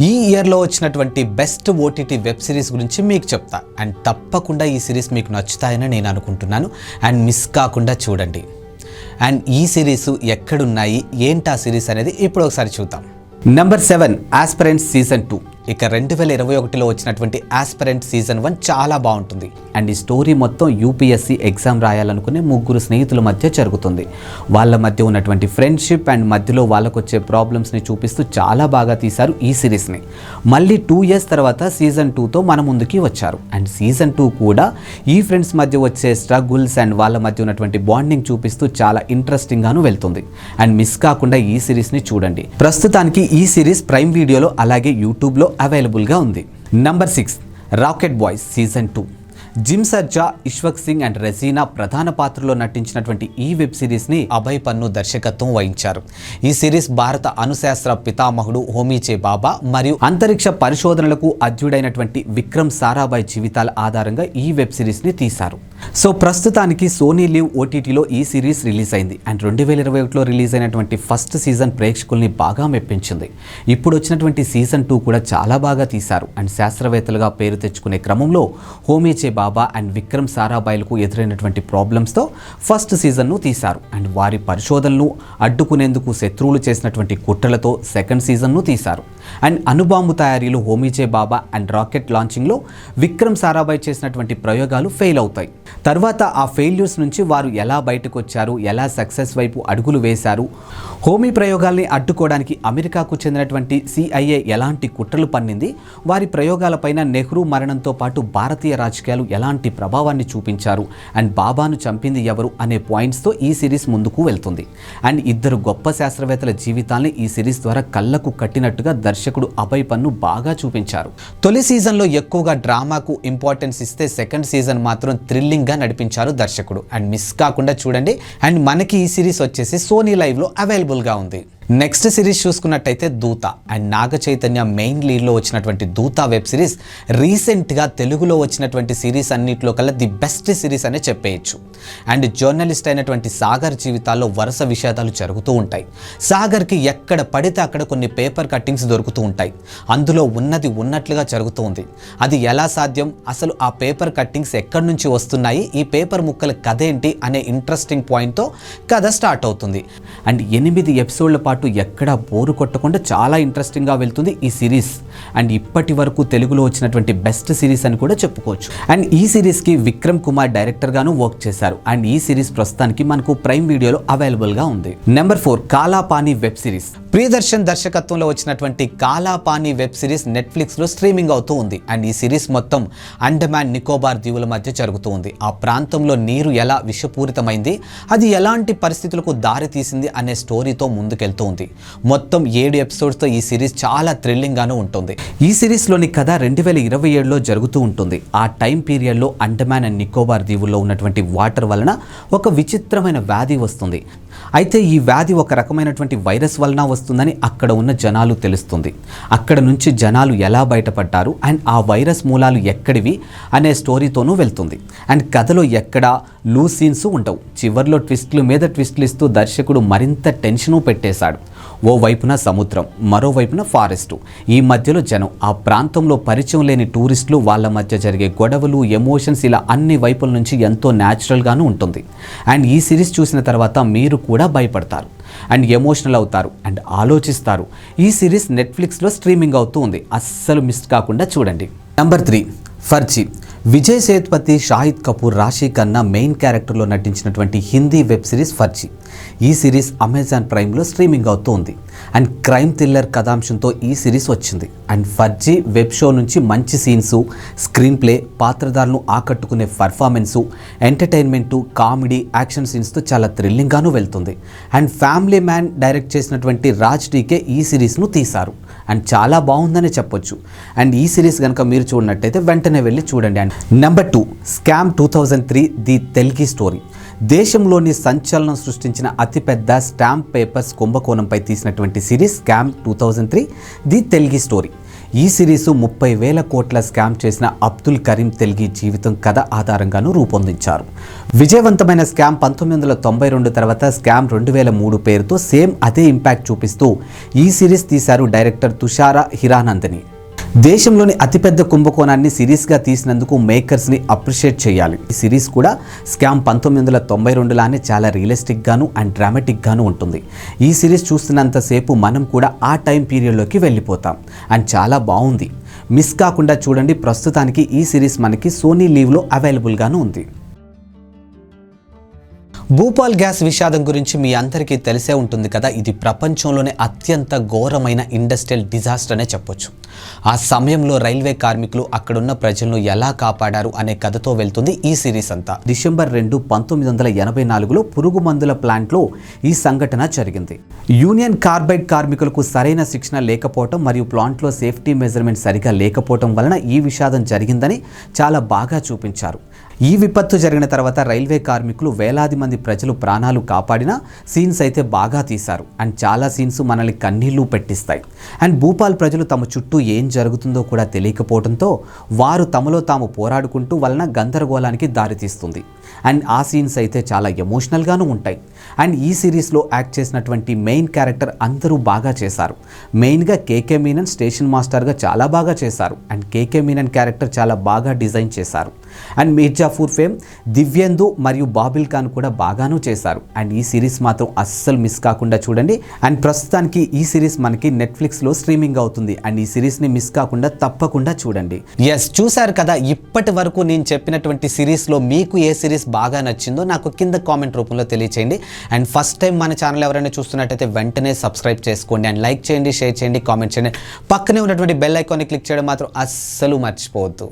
ఈ ఇయర్లో వచ్చినటువంటి బెస్ట్ ఓటీటీ వెబ్ సిరీస్ గురించి మీకు చెప్తా. అండ్ తప్పకుండా ఈ సిరీస్ మీకు నచ్చుతాయని నేను అనుకుంటున్నాను. అండ్ మిస్ కాకుండా చూడండి. అండ్ ఈ సిరీస్ ఎక్కడున్నాయి, ఏంటి ఆ సిరీస్ అనేది ఇప్పుడు ఒకసారి చూద్దాం. Number 7 aspirants season 2. ఇక 2021లో వచ్చినటువంటి ఆస్పిరెంట్ సీజన్ 1 చాలా బాగుంటుంది. అండ్ ఈ స్టోరీ మొత్తం యూపీఎస్సీ ఎగ్జామ్ రాయాలనుకునే ముగ్గురు స్నేహితుల మధ్య జరుగుతుంది. వాళ్ళ మధ్య ఉన్నటువంటి ఫ్రెండ్షిప్ అండ్ మధ్యలో వాళ్ళకు వచ్చే ప్రాబ్లమ్స్ని చూపిస్తూ చాలా బాగా తీశారు ఈ సిరీస్ని. మళ్ళీ 2 ఇయర్స్ తర్వాత సీజన్ 2తో మన ముందుకి వచ్చారు. అండ్ సీజన్ 2 కూడా ఈ ఫ్రెండ్స్ మధ్య వచ్చే స్ట్రగుల్స్ అండ్ వాళ్ళ మధ్య ఉన్నటువంటి బాండింగ్ చూపిస్తూ చాలా ఇంట్రెస్టింగ్గాను వెళ్తుంది. అండ్ మిస్ కాకుండా ఈ సిరీస్ని చూడండి. ప్రస్తుతానికి ఈ సిరీస్ ప్రైమ్ వీడియోలో అలాగే యూట్యూబ్లో అవైలబుల్గా ఉంది. Number 6 rocket boys season 2. Jim Sarja, Ishwak Singh and Regina ప్రధాన పాత్రలో నటించినటువంటి ఈ వెబ్ సిరీస్ని అభయ్ పన్ను దర్శకత్వం వహించారు. ఈ సిరీస్ భారత అణుశాస్త్ర పితామహుడు హోమీజే బాబా మరియు అంతరిక్ష పరిశోధనలకు అధ్యుడైనటువంటి విక్రమ్ సారాభాయ్ జీవితాల ఆధారంగా ఈ వెబ్ సిరీస్ని తీశారు. సో ప్రస్తుతానికి సోనీ లివ్ ఓటీటీలో ఈ సిరీస్ రిలీజ్ అయింది. అండ్ 2021లో రిలీజ్ అయినటువంటి ఫస్ట్ సీజన్ ప్రేక్షకుల్ని బాగా మెప్పించింది. ఇప్పుడు వచ్చినటువంటి సీజన్ 2 కూడా చాలా బాగా తీశారు. అండ్ శాస్త్రవేత్తలుగా పేరు తెచ్చుకునే క్రమంలో హోమీజే బాబా అండ్ విక్రమ్ సారాభాయ్లకు ఎదురైనటువంటి ప్రాబ్లమ్స్తో ఫస్ట్ సీజన్ను తీశారు. అండ్ వారి పరిశోధనలు అడ్డుకునేందుకు శత్రువులు చేసినటువంటి కుట్రలతో సెకండ్ సీజన్ను తీశారు. అండ్ అణుబాంబు తయారీలో హోమీజే బాబా అండ్ రాకెట్ లాంచింగ్లో విక్రమ్ సారాభాయ్ చేసినటువంటి ప్రయోగాలు ఫెయిల్ అవుతాయి. తర్వాత ఆ ఫెయిల్యూర్స్ నుంచి వారు ఎలా బయటకు వచ్చారు, ఎలా సక్సెస్ వైపు అడుగులు వేశారు, హోమీ ప్రయోగాల్ని అడ్డుకోవడానికి అమెరికాకు చెందినటువంటి CIA ఎలాంటి కుట్రలు పన్నింది, వారి ప్రయోగాలపైన నెహ్రూ మరణంతో పాటు భారతీయ రాజకీయాలు ఎలాంటి ప్రభావాన్ని చూపించారు, అండ్ బాబాను చంపింది ఎవరు అనే పాయింట్స్తో ఈ సిరీస్ ముందుకు వెళ్తుంది. అండ్ ఇద్దరు గొప్ప శాస్త్రవేత్తల జీవితాల్ని ఈ సిరీస్ ద్వారా కళ్ళకు కట్టినట్టుగా దర్శకుడు అభయ్ పన్ను బాగా చూపించారు. తొలి సీజన్లో ఎక్కువగా డ్రామాకు ఇంపార్టెన్స్ ఇస్తే సెకండ్ సీజన్ మాత్రం థ్రిల్లింగ్గా నడిపించారు దర్శకుడు. అండ్ మిస్ కాకుండా చూడండి. అండ్ మనకి ఈ సిరీస్ వచ్చేసి సోనీ లైవ్లో అవైలబుల్గా ఉంది. నెక్స్ట్ సిరీస్ చూసుకున్నట్టయితే దూత. అండ్ నాగ చైతన్య మెయిన్ లీడ్లో వచ్చినటువంటి దూత వెబ్ సిరీస్ రీసెంట్గా తెలుగులో వచ్చినటువంటి సిరీస్ అన్నింటిలో కల్లా ది బెస్ట్ సిరీస్ అనే చెప్పేయచ్చు. అండ్ జర్నలిస్ట్ అయినటువంటి సాగర్ జీవితాల్లో వరుస విషాదాలు జరుగుతూ ఉంటాయి. సాగర్కి ఎక్కడ పడితే అక్కడ కొన్ని పేపర్ కట్టింగ్స్ దొరుకుతూ ఉంటాయి. అందులో ఉన్నది ఉన్నట్లుగా జరుగుతూ ఉంది. అది ఎలా సాధ్యం, అసలు ఆ పేపర్ కట్టింగ్స్ ఎక్కడి నుంచి వస్తున్నాయి, ఈ పేపర్ ముక్కల కథ ఏంటి అనే ఇంట్రెస్టింగ్ పాయింట్తో కథ స్టార్ట్ అవుతుంది. అండ్ 8 ఎపిసోడ్ల పాటు ఎక్కడా బోరు కొట్టకుండా చాలా ఇంట్రెస్టింగ్గా వెళ్తుంది ఈ సిరీస్. అండ్ ఇప్పటి వరకు తెలుగులో వచ్చినటువంటి బెస్ట్ సిరీస్ అని కూడా చెప్పుకోవచ్చు. అండ్ ఈ సిరీస్కి విక్రమ్ కుమార్ డైరెక్టర్గాను వర్క్ చేశారు. అండ్ ఈ సిరీస్ ప్రస్తుతానికి మనకు ప్రైమ్ వీడియోలో అవైలబుల్గా ఉంది. Number 4 Kalapani web series. Priyadarshan దర్శకత్వంలో వచ్చినటువంటి కాలాపాని వెబ్ సిరీస్ నెట్ఫ్లిక్స్లో స్ట్రీమింగ్ అవుతూ ఉంది. అండ్ ఈ సిరీస్ మొత్తం అండమాన్ నికోబార్ దీవుల మధ్య జరుగుతూ ఉంది. ఆ ప్రాంతంలో నీరు ఎలా విషపూరితమైంది, అది ఎలాంటి పరిస్థితులకు దారి తీసింది అనే స్టోరీతో ముందుకెళ్తూ ఉంది. మొత్తం 7 ఎపిసోడ్స్తో ఈ సిరీస్ చాలా థ్రిల్లింగ్గాను ఉంటుంది. ఈ సిరీస్లోని కథ 2027లో జరుగుతూ ఉంటుంది. ఆ టైం పీరియడ్లో అండమాన్ అండ్ నికోబార్ దీవుల్లో ఉన్నటువంటి వాటర్ వలన ఒక విచిత్రమైన వ్యాధి వస్తుంది. అయితే ఈ వ్యాధి ఒక రకమైనటువంటి వైరస్ వలన వస్తుందని అక్కడ ఉన్న జనాలు తెలుస్తుంది. అక్కడ నుంచి జనాలు ఎలా బయటపడ్డారు అండ్ ఆ వైరస్ మూలాలు ఎక్కడివి అనే స్టోరీతోనూ వెళ్తుంది. అండ్ కథలో ఎక్కడా లూజ్ సీన్స్ ఉండవు. చివర్లో ట్విస్ట్లు మీద ట్విస్ట్లు ఇస్తూ దర్శకుడు మరింత టెన్షను పెట్టేశాడు. ఓ వైపున సముద్రం, మరోవైపున ఫారెస్టు, ఈ మధ్యలో జనం, ఆ ప్రాంతంలో పరిచయం లేని టూరిస్టులు, వాళ్ళ మధ్య జరిగే గొడవలు, ఎమోషన్స్, ఇలా అన్ని వైపుల నుంచి ఎంతో న్యాచురల్గాను ఉంటుంది. అండ్ ఈ సిరీస్ చూసిన తర్వాత మీరు కూడా భయపడతారు అండ్ ఎమోషనల్ అవుతారు అండ్ ఆలోచిస్తారు. ఈ సిరీస్ నెట్ఫ్లిక్స్లో స్ట్రీమింగ్ అవుతూ ఉంది. అస్సలు మిస్ కాకుండా చూడండి. నెంబర్ 3 ఫర్జీ. విజయ్ సేతుపతి, షాహిద్ కపూర్, రాశి ఖన్నా మెయిన్ క్యారెక్టర్లో నటించినటువంటి హిందీ వెబ్ సిరీస్ ఫర్జీ. ఈ సిరీస్ అమెజాన్ ప్రైమ్లో స్ట్రీమింగ్ అవుతూ ఉంది. అండ్ క్రైమ్ థ్రిల్లర్ కథాంశంతో ఈ సిరీస్ వచ్చింది. అండ్ ఫర్జీ వెబ్ షో నుంచి మంచి సీన్సు, స్క్రీన్ ప్లే, పాత్రధారులను ఆకట్టుకునే పర్ఫార్మెన్సు, ఎంటర్టైన్మెంటు, కామెడీ, యాక్షన్ సీన్స్తో చాలా థ్రిల్లింగ్గాను వెళ్తుంది. అండ్ ఫ్యామిలీ మ్యాన్ డైరెక్ట్ చేసినటువంటి రాజ్ టీకే ఈ సిరీస్ను తీశారు. అండ్ చాలా బాగుందని చెప్పొచ్చు. అండ్ ఈ సిరీస్ కనుక మీరు చూడనట్టయితే వెంటనే వెళ్ళి చూడండి. And number 2 scam 2003 the Telugu story. దేశంలోని సంచలనం సృష్టించిన అతిపెద్ద స్టాంప్ పేపర్స్ కుంభకోణంపై తీసినటువంటి series scam 2003 the Telugu story. ఈ సిరీసు 30,000 కోట్ల స్కామ్ చేసిన అబ్దుల్ కరీం తెల్గి జీవితం కథ ఆధారంగాను రూపొందించారు. విజయవంతమైన స్కామ్ 1992 తర్వాత స్కామ్ 2003 పేరుతో సేమ్ అదే ఇంపాక్ట్ చూపిస్తూ ఈ సిరీస్ తీశారు డైరెక్టర్ తుషారా హిరానందని. దేశంలోని అతిపెద్ద కుంభకోణాన్ని సిరీస్గా తీసినందుకు మేకర్స్ని అప్రిషియేట్ చేయాలి. ఈ సిరీస్ కూడా స్కామ్ 1992 లానే చాలా రియలిస్టిక్ గాను అండ్ డ్రామాటిక్ గాను ఉంటుంది. ఈ సిరీస్ చూస్తున్నంతసేపు మనం కూడా ఆ టైం పీరియడ్లోకి వెళ్ళిపోతాం అండ్ చాలా బాగుంది. మిస్ కాకుండా చూడండి. ప్రస్తుతానికి ఈ సిరీస్ మనకి సోనీ లీవ్లో అవైలబుల్గాను ఉంది. భూపాల్ గ్యాస్ విషాదం గురించి మీ అందరికీ తెలిసే ఉంటుంది కదా. ఇది ప్రపంచంలోనే అత్యంత ఘోరమైన ఇండస్ట్రియల్ డిజాస్టర్ అనే చెప్పొచ్చు. ఆ సమయంలో రైల్వే కార్మికులు అక్కడున్న ప్రజలను ఎలా కాపాడారు అనే కథతో వెళ్తుంది ఈ సిరీస్ అంతా. డిసెంబర్ 2, 1984లో పురుగు మందుల ప్లాంట్లో ఈ సంఘటన జరిగింది. యూనియన్ కార్బైడ్ కార్మికులకు సరైన శిక్షణ లేకపోవటం మరియు ప్లాంట్లో సేఫ్టీ మెజర్మెంట్ సరిగా లేకపోవటం వలన ఈ విషాదం జరిగిందని చాలా బాగా చూపించారు. ఈ విపత్తు జరిగిన తర్వాత రైల్వే కార్మికులు వేలాది మంది ప్రజలు ప్రాణాలు కాపాడిన సీన్స్ అయితే బాగా తీశారు అండ్ చాలా సీన్స్ మనల్ని కన్నీళ్లు పెట్టిస్తాయి. అండ్ భూపాల్ ప్రజలు తమ చుట్టూ ఏం జరుగుతుందో కూడా తెలియకపోవడంతో వారు తమలో తాము పోరాడుకుంటూ వలన గందరగోళానికి దారితీస్తుంది. అండ్ ఆ సీన్స్ అయితే చాలా ఎమోషనల్గాను ఉంటాయి. అండ్ ఈ సిరీస్లో యాక్ట్ చేసినటువంటి మెయిన్ క్యారెక్టర్ అందరూ బాగా చేశారు. మెయిన్గా కేకే మీనన్ స్టేషన్ మాస్టర్గా చాలా బాగా చేశారు. అండ్ కేకే మీనన్ క్యారెక్టర్ చాలా బాగా డిజైన్ చేశారు. అండ్ మీర్జాఫూర్ ఫేమ్ దివ్యేందు మరియు బాబిల్ ఖాన్ కూడా బాగాను చేశారు. అండ్ ఈ సిరీస్ మాత్రం అస్సలు మిస్ కాకుండా చూడండి. అండ్ ప్రస్తుతానికి ఈ సిరీస్ మనకి నెట్ఫ్లిక్స్లో స్ట్రీమింగ్ అవుతుంది. అండ్ ఈ సిరీస్ని మిస్ కాకుండా తప్పకుండా చూడండి. ఎస్, చూశారు కదా. ఇప్పటి వరకు నేను చెప్పినటువంటి సిరీస్లో మీకు ఏ సిరీస్ బాగా నచ్చిందో నాకు కింద కామెంట్ రూపంలో తెలియచేయండి. అండ్ ఫస్ట్ టైం మన ఛానల్ ఎవరైనా చూస్తున్నట్టయితే వెంటనే సబ్స్క్రైబ్ చేసుకోండి. అండ్ లైక్ చేయండి, షేర్ చేయండి, కామెంట్ చేయండి. పక్కనే ఉన్నటువంటి బెల్ ఐకాన్ని క్లిక్ చేయడం మాత్రం అస్సలు మర్చిపోవద్దు.